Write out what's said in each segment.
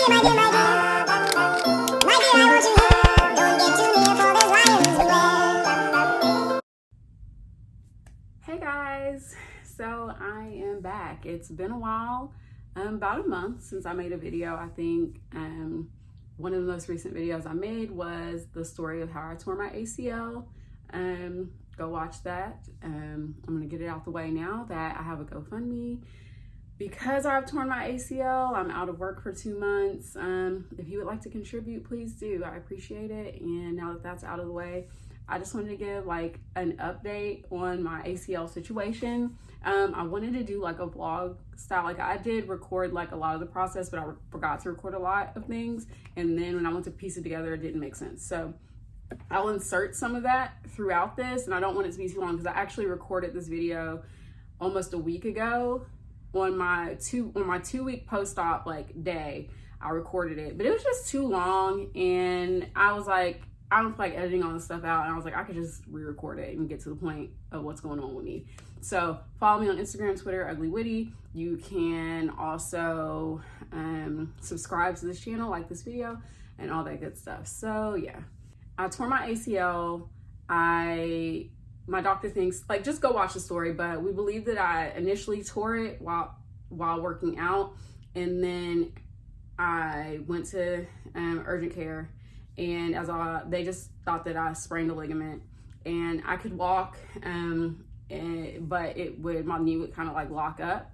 Hey guys, so I am back. It's been a while, about a month since I made a video. I think one of the most recent videos I made was the story of how I tore my ACL. Go watch that. I'm gonna get it out the way now that I have a GoFundMe. Because I've torn my ACL, I'm out of work for 2 months. If you would like to contribute, please do. I appreciate it. And now that that's out of the way, I just wanted to give like an update on my ACL situation. I wanted to do like a vlog style. Like I did record like a lot of the process, but I forgot to record a lot of things. And then when I went to piece it together, it didn't make sense. So I'll insert some of that throughout this, and I don't want it to be too long because I actually recorded this video almost a week ago on my 2-week post-op like day. I recorded it, but it was just too long, and I was like, I don't feel like editing all this stuff out, and I was like, I could just re-record it and get to the point of what's going on with me. So follow me on Instagram, Twitter, Ugly Witty. You can also subscribe to this channel, like this video, and all that good stuff. So yeah, I tore my ACL. My doctor thinks, like, just go watch the story, but we believe that I initially tore it while working out, and then I went to urgent care, and they just thought that I sprained a ligament, and I could walk, but my knee would kind of like lock up,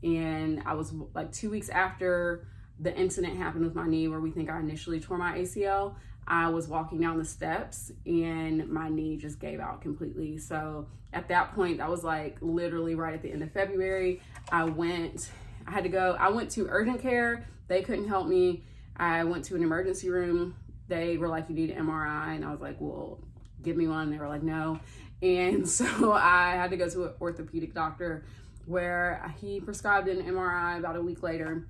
and I was like 2 weeks after the incident happened with my knee where we think I initially tore my ACL. I was walking down the steps and my knee just gave out completely. So at that point, that was like literally right at the end of February. I went to urgent care. They couldn't help me. I went to an emergency room. They were like, you need an MRI. And I was like, well, give me one. They were like, no. And so I had to go to an orthopedic doctor where he prescribed an MRI. About a week later,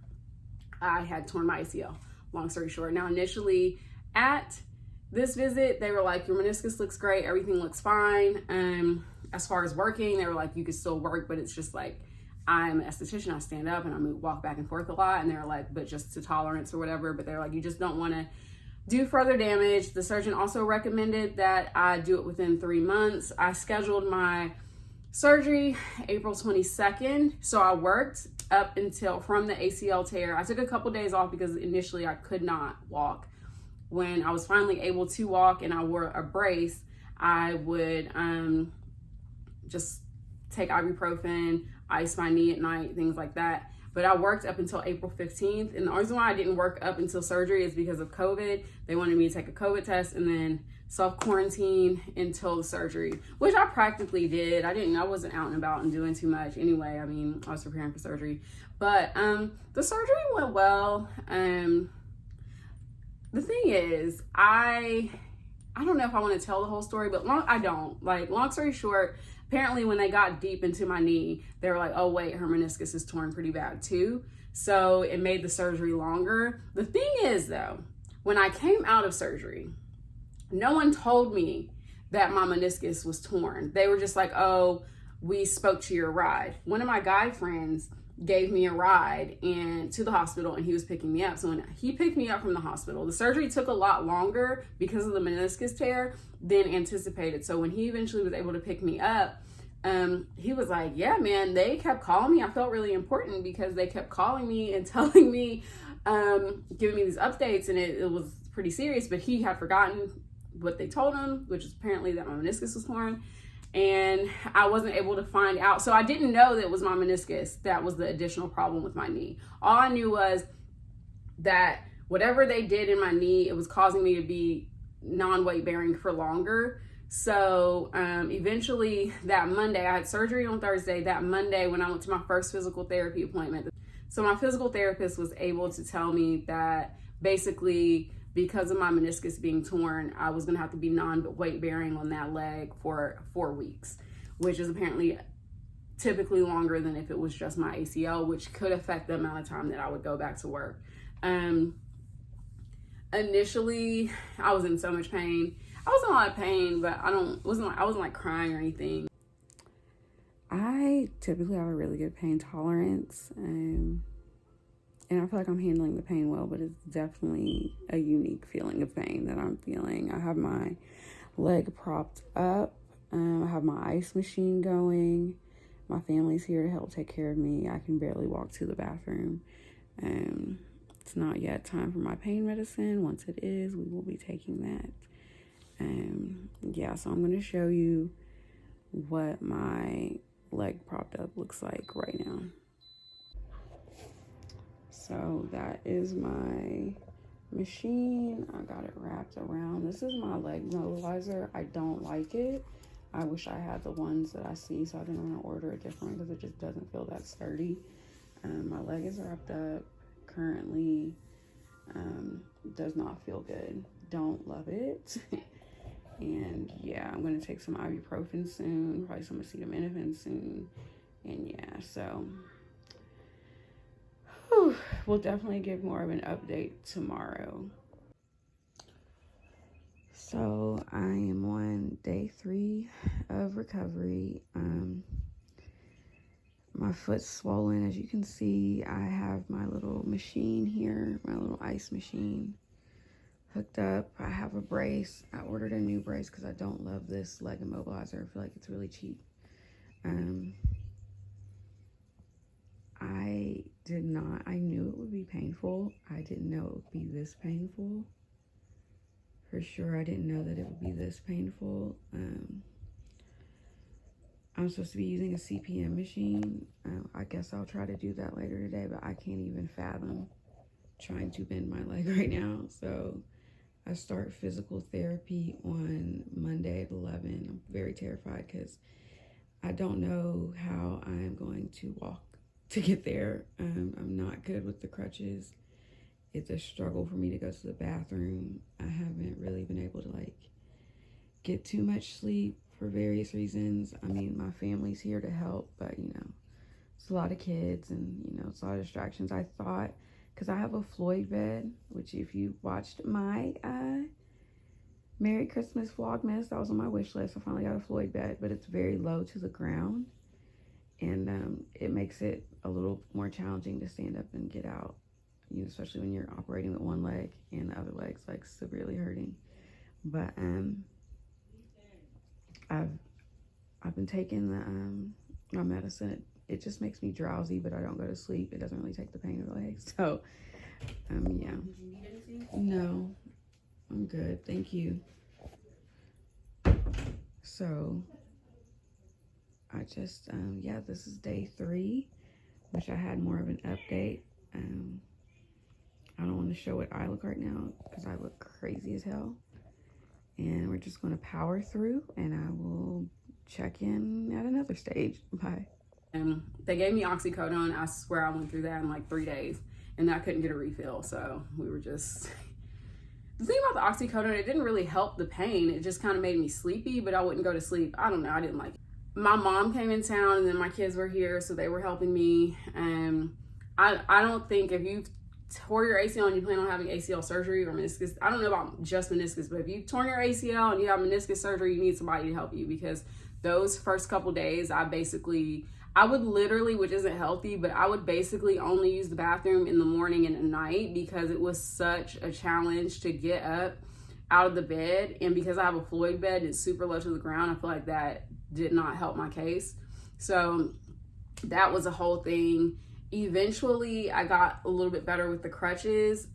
I had torn my ACL, long story short. Now, initially at this visit, they were like, your meniscus looks great, everything looks fine. As far as working, they were like, you could still work, but it's just like, I'm an esthetician, I stand up and I walk back and forth a lot. And they were like, but just to tolerance or whatever. But they're like, you just don't want to do further damage. The surgeon also recommended that I do it within 3 months. I scheduled my surgery April 22nd. So I worked up until from the ACL tear. I took a couple days off because initially I could not walk. When I was finally able to walk and I wore a brace, I would just take ibuprofen, ice my knee at night, things like that. But I worked up until April 15th. And the reason why I didn't work up until surgery is because of COVID. They wanted me to take a COVID test and then self-quarantine until the surgery, which I practically did. I wasn't out and about and doing too much anyway. I mean, I was preparing for surgery. But the surgery went well. The thing is, I don't know if I want to tell the whole story, but long story short, apparently when they got deep into my knee, they were like, oh wait, her meniscus is torn pretty bad too. So it made the surgery longer. The thing is though, when I came out of surgery, no one told me that my meniscus was torn. They were just like, oh, we spoke to your ride. One of my guy friends gave me a ride to the hospital, and he was picking me up. So when he picked me up from the hospital, the surgery took a lot longer because of the meniscus tear than anticipated. So when he eventually was able to pick me up, he was like, yeah, man, they kept calling me. I felt really important because they kept calling me and telling me, giving me these updates, and it was pretty serious, but he had forgotten what they told him, which is apparently that my meniscus was torn. And I wasn't able to find out. So I didn't know that it was my meniscus that was the additional problem with my knee. All I knew was that whatever they did in my knee, it was causing me to be non-weight bearing for longer. So eventually that Monday, I had surgery on Thursday. That Monday when I went to my first physical therapy appointment. So my physical therapist was able to tell me that basically, because of my meniscus being torn, I was gonna have to be non-weight bearing on that leg for 4 weeks, which is apparently typically longer than if it was just my ACL, which could affect the amount of time that I would go back to work. Initially, I was in so much pain. I was in a lot of pain, but I wasn't like crying or anything. I typically have a really good pain tolerance. And I feel like I'm handling the pain well, but it's definitely a unique feeling of pain that I'm feeling. I have my leg propped up. I have my ice machine going. My family's here to help take care of me. I can barely walk to the bathroom. It's not yet time for my pain medicine. Once it is, we will be taking that. Yeah, so I'm going to show you what my leg propped up looks like right now. So that is my machine. I got it wrapped around. This is my leg mobilizer. I don't like it. I wish I had the ones that I see, so I didn't want to order a different one because it just doesn't feel that sturdy. My leg is wrapped up currently. Does not feel good. Don't love it. And yeah, I'm going to take some ibuprofen soon, probably some acetaminophen soon. And yeah, so we'll definitely give more of an update tomorrow. So I am on day 3 of recovery. My foot's swollen. As you can see, I have my little machine here, my little ice machine hooked up. I have a brace. I ordered a new brace because I don't love this leg immobilizer. I feel like it's really cheap. I knew it would be painful. I didn't know it would be this painful. For sure, I didn't know that it would be this painful. I'm supposed to be using a CPM machine. I guess I'll try to do that later today, but I can't even fathom trying to bend my leg right now. So I start physical therapy on Monday at 11. I'm very terrified because I don't know how I'm going to walk to get there. I'm not good with the crutches. It's a struggle for me to go to the bathroom. I haven't really been able to get too much sleep for various reasons. I mean, my family's here to help, but it's a lot of kids and it's a lot of distractions. I thought, because I have a Floyd bed, which if you watched my Merry Christmas Vlogmas, that was on my wish list. I finally got a Floyd bed, but it's very low to the ground, and it makes it a little more challenging to stand up and get out, especially when you're operating with one leg and the other leg's severely hurting. But I've been taking my medicine. It just makes me drowsy, but I don't go to sleep. It doesn't really take the pain away. So yeah. Did you need anything? No, I'm good, thank you. So I just yeah, this is day 3. Wish I had more of an update. I don't want to show what I look right now because I look crazy as hell. And we're just going to power through, and I will check in at another stage. Bye. They gave me oxycodone. I swear I went through that in 3 days, and I couldn't get a refill. So we were just... The thing about the oxycodone, it didn't really help the pain. It just kind of made me sleepy, but I wouldn't go to sleep. I don't know. I didn't like it. My mom came in town, and then my kids were here, so they were helping me. I don't think if you've tore your ACL and you plan on having ACL surgery or meniscus, I don't know about just meniscus, but if you've torn your ACL and you have meniscus surgery, you need somebody to help you, because those first couple days, I would literally, which isn't healthy, but I would basically only use the bathroom in the morning and at night because it was such a challenge to get up out of the bed. And because I have a Floyd bed, it's super low to the ground. I feel like that did not help my case. So that was a whole thing. Eventually, I got a little bit better with the crutches.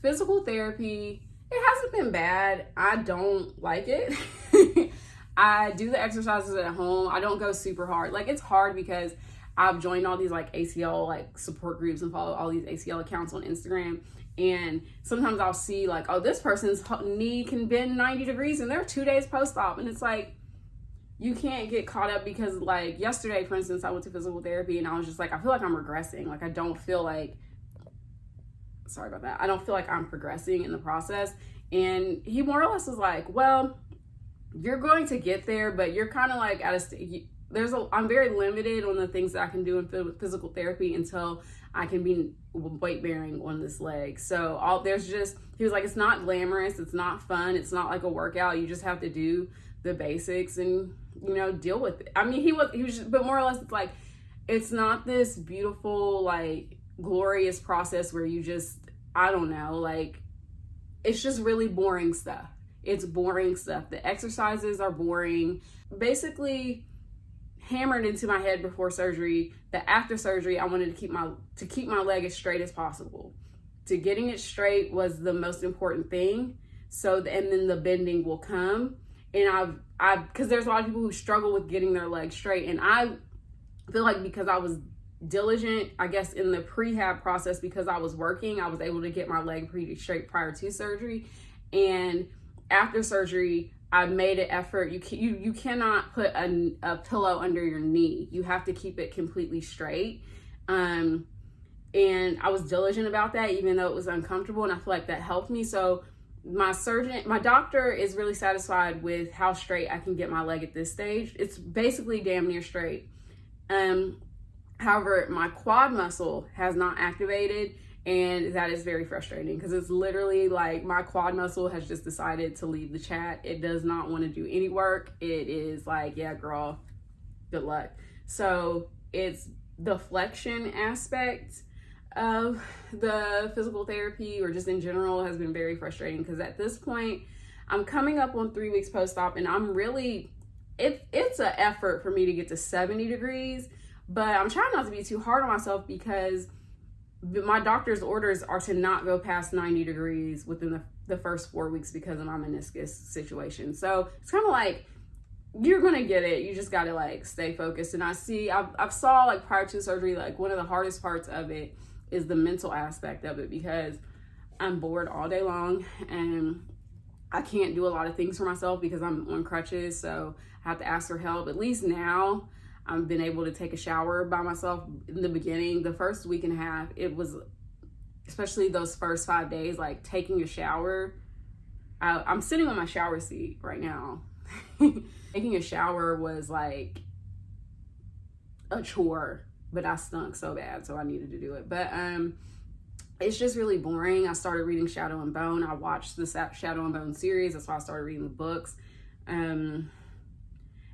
Physical therapy, it hasn't been bad. I don't like it. I do the exercises at home. I don't go super hard. It's hard because I've joined all these ACL support groups and follow all these ACL accounts on Instagram. And sometimes I'll see oh, this person's knee can bend 90 degrees and they're 2 days post-op. And it's you can't get caught up because yesterday, for instance, I went to physical therapy and I was just I feel like I'm regressing. I don't feel sorry about that. I don't feel like I'm progressing in the process. And he more or less was well, you're going to get there, but you're kind of at a stage. I'm very limited on the things that I can do in physical therapy until I can be weight bearing on this leg. So he was it's not glamorous. It's not fun. It's not a workout. You just have to do the basics and, deal with it. I mean, he was just, but more or less it's it's not this beautiful, glorious process where you just, I don't know, like, it's just really boring stuff. It's boring stuff. The exercises are boring. Basically hammered into my head before surgery that after surgery I wanted to keep my leg as straight as possible. To getting it straight was the most important thing. So, and then the bending will come. And because there's a lot of people who struggle with getting their legs straight. And I feel like because I was diligent, I guess, in the prehab process, because I was working, I was able to get my leg pretty straight prior to surgery. And after surgery, I made an effort. You cannot put a pillow under your knee. You have to keep it completely straight. And I was diligent about that, even though it was uncomfortable. And I feel like that helped me. So my doctor is really satisfied with how straight I can get my leg at this stage. It's basically damn near straight. However, my quad muscle has not activated, and that is very frustrating because it's literally like my quad muscle has just decided to leave the chat. It does not want to do any work. It is like, yeah, girl, good luck. So it's the flexion aspect of the physical therapy, or just in general, has been very frustrating because at this point I'm coming up on 3 weeks post-op, and I'm really, it's an effort for me to get to 70 degrees, but I'm trying not to be too hard on myself because my doctor's orders are to not go past 90 degrees within the first 4 weeks because of my meniscus situation. So it's kind of like, you're gonna get it, you just gotta like stay focused. And I've saw like prior to surgery, like one of the hardest parts of it is the mental aspect of it, because I'm bored all day long and I can't do a lot of things for myself because I'm on crutches, so I have to ask for help. At least now I've been able to take a shower by myself. In the beginning, the first week and a half, it was, especially those first 5 days, like taking a shower. I'm sitting on my shower seat right now. Taking a shower was like a chore, but I stunk so bad, so I needed to do it. But it's just really boring. I started reading Shadow and Bone. I watched the Shadow and Bone series. That's why I started reading the books.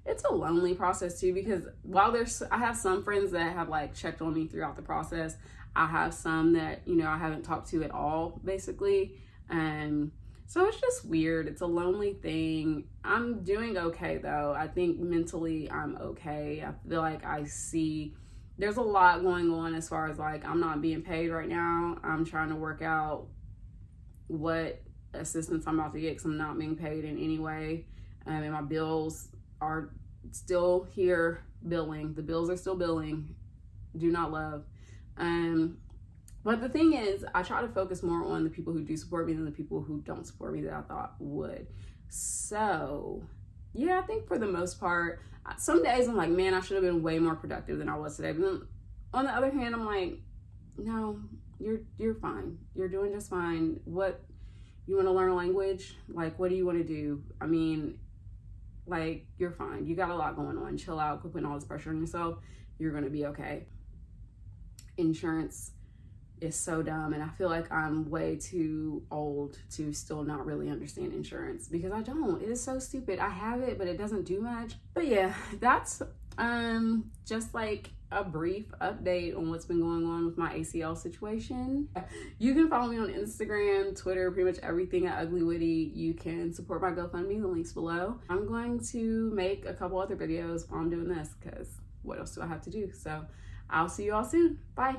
It's a lonely process too, because while I have some friends that have like checked on me throughout the process, I have some that, you know, I haven't talked to at all, basically. So it's just weird. It's a lonely thing. I'm doing okay though. I think mentally I'm okay. I feel like there's a lot going on as far as like, I'm not being paid right now. I'm trying to work out what assistance I'm about to get because I'm not being paid in any way. And my bills are still here billing. The bills are still billing. Do not love. But the thing is, I try to focus more on the people who do support me than the people who don't support me that I thought would. So yeah, I think for the most part, some days I'm like, man, I should have been way more productive than I was today. But then on the other hand, I'm like, no, you're fine. You're doing just fine. What, you want to learn a language? Like, what do you want to do? I mean, like, you're fine. You got a lot going on. Chill out. Quit putting all this pressure on yourself. You're going to be okay. Insurance is so dumb, and I feel like I'm way too old to still not really understand insurance, because I don't. It is so stupid. I have it, but it doesn't do much. But yeah, that's just like a brief update on what's been going on with my ACL situation. You can follow me on Instagram, Twitter, pretty much everything at Ugly Witty. You can support my GoFundMe, the link's below. I'm going to make a couple other videos while I'm doing this, because what else do I have to do? So I'll see you all soon. Bye.